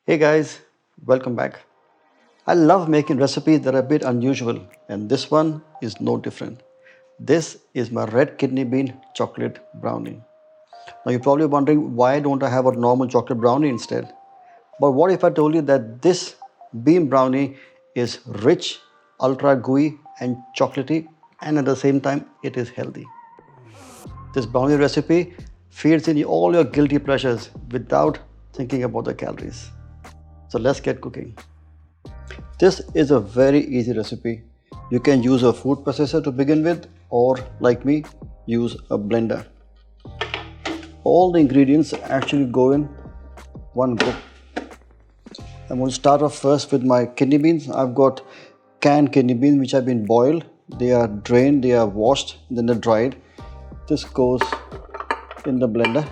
Hey guys, welcome back. I love making recipes that are a bit unusual, and this one is no different. This is my red kidney bean chocolate brownie. Now you're probably wondering why don't I have a normal chocolate brownie instead? But what if I told you that this bean brownie is rich, ultra gooey, and chocolatey, and at the same time it is healthy? This brownie recipe feeds in all your guilty pleasures without thinking about the calories. So let's get cooking. This is a very easy recipe. You can use a food processor to begin with, or like me, use a blender. All the ingredients actually go in one go. I'm going to start off first with my kidney beans. I've got canned kidney beans which have been boiled. They are drained, they are washed, then they're dried. This goes in the blender.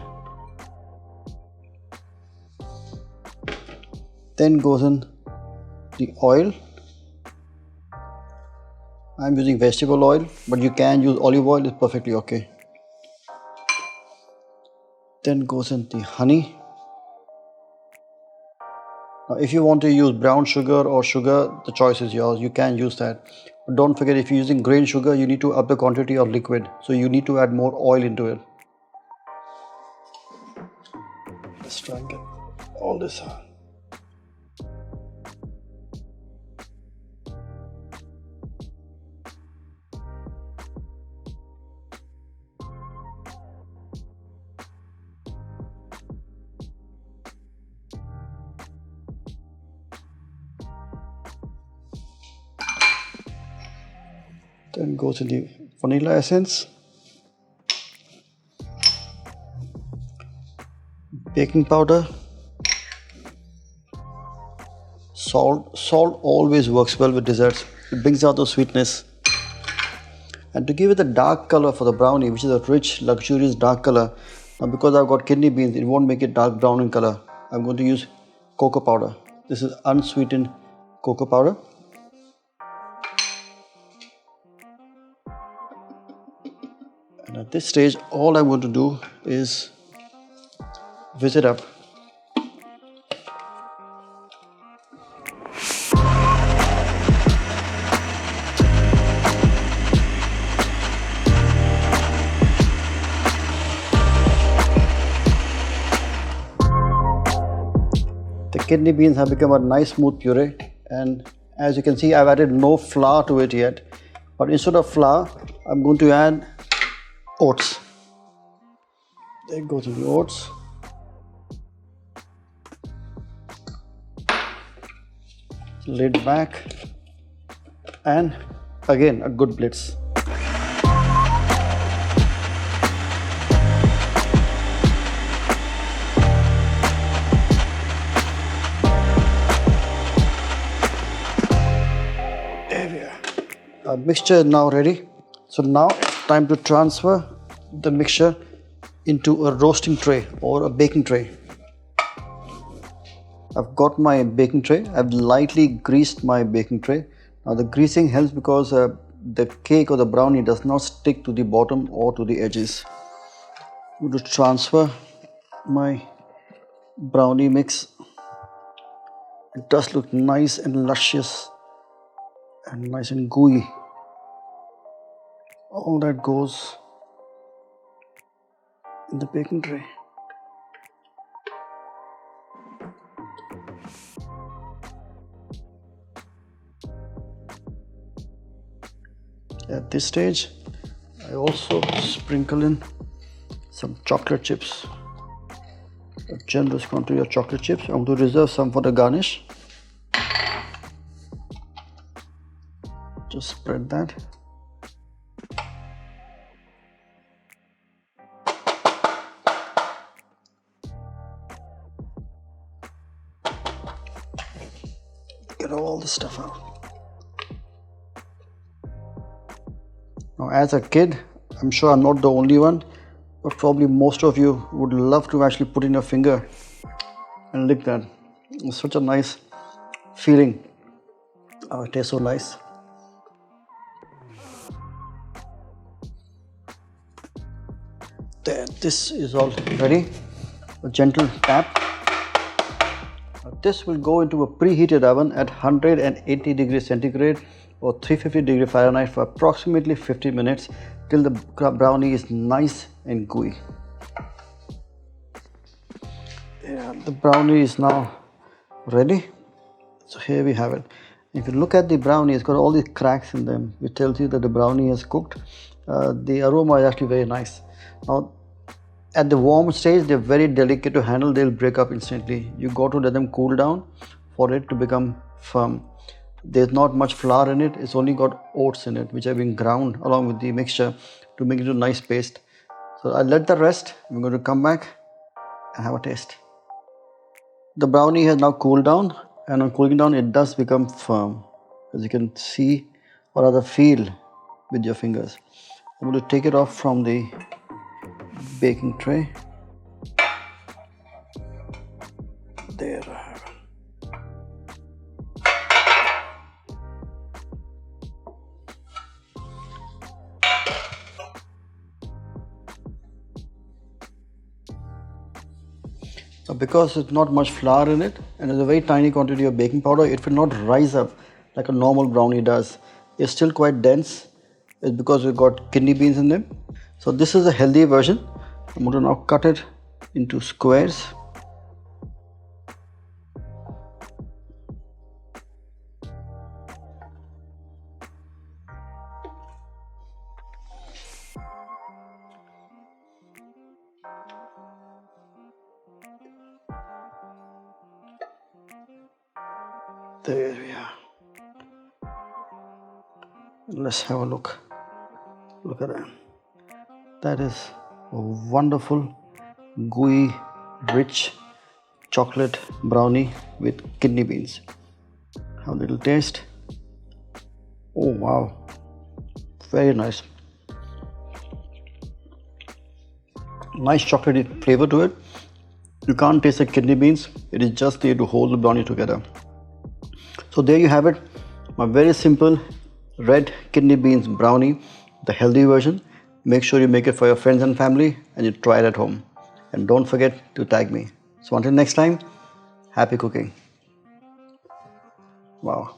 Then goes in the oil. I'm using vegetable oil, but you can use olive oil, it's perfectly okay. Then goes in the honey. Now if you want to use brown sugar or sugar, the choice is yours, you can use that. But don't forget, if you're using grain sugar, you need to up the quantity of liquid, so you need to add more oil into it. Let's try and get all this out. Then goes in the vanilla essence, baking powder, salt. Salt always works well with desserts. It brings out the sweetness. And to give it a dark color for the brownie, which is a rich, luxurious dark color, now because I've got kidney beans, it won't make it dark brown in color. I'm going to use cocoa powder. This is unsweetened cocoa powder. And at this stage, all I'm going to do is whisk it up. The kidney beans have become a nice smooth puree, and as you can see, I've added no flour to it yet. But instead of flour, I'm going to add oats. There goes the oats. Lid back, and again a good blitz. There we are. Our mixture is now ready. So now it's time to transfer the mixture into a roasting tray or a baking tray. I've got my baking tray. I've lightly greased my baking tray. Now the greasing helps because the cake or the brownie does not stick to the bottom or to the edges. I'm going to transfer my brownie mix. It does look nice and luscious and nice and gooey. All that goes in the baking tray. At this stage, I also sprinkle in some chocolate chips, a generous quantity of chocolate chips. I'm going to reserve some for the garnish. Just spread that. Get all the stuff out. Now, as a kid, I'm sure I'm not the only one, but probably most of you would love to actually put in your finger and lick that. It's such a nice feeling. Oh, it tastes so nice. There, this is all ready. A gentle tap. this will go into a preheated oven at 180 degrees centigrade or 350 degree Fahrenheit for approximately 50 minutes till the brownie is nice and gooey. Yeah, the brownie is now ready. So here we have it. If you look at the brownie, it's got all these cracks in them, which tells you that the brownie is cooked. The aroma is actually very nice. Now, at the warm stage, they're very delicate to handle. They'll break up instantly. You got to let them cool down for it to become firm. There's not much flour in it. It's only got oats in it, which have been ground along with the mixture to make it a nice paste. So I'll let that rest. I'm going to come back and have a taste. The brownie has now cooled down, and on cooling down it does become firm, as you can see or rather feel with your fingers. I'm going to take it off from the baking tray. There I have it. Now, because there's not much flour in it and there's a very tiny quantity of baking powder, it will not rise up like a normal brownie does. It's still quite dense. It's because we've got kidney beans in them. So this is a healthy version. I'm going to now cut it into squares. There we are. Let's have a look. Look at that. That is a wonderful, gooey, rich chocolate brownie with kidney beans. Have a little taste. Oh wow, very nice. Nice chocolatey flavor to it. You can't taste the kidney beans. It is just there to hold the brownie together. So there you have it, my very simple red kidney beans brownie, the healthy version. Make sure you make it for your friends and family and you try it at home. And don't forget to tag me. So until next time, happy cooking. Wow.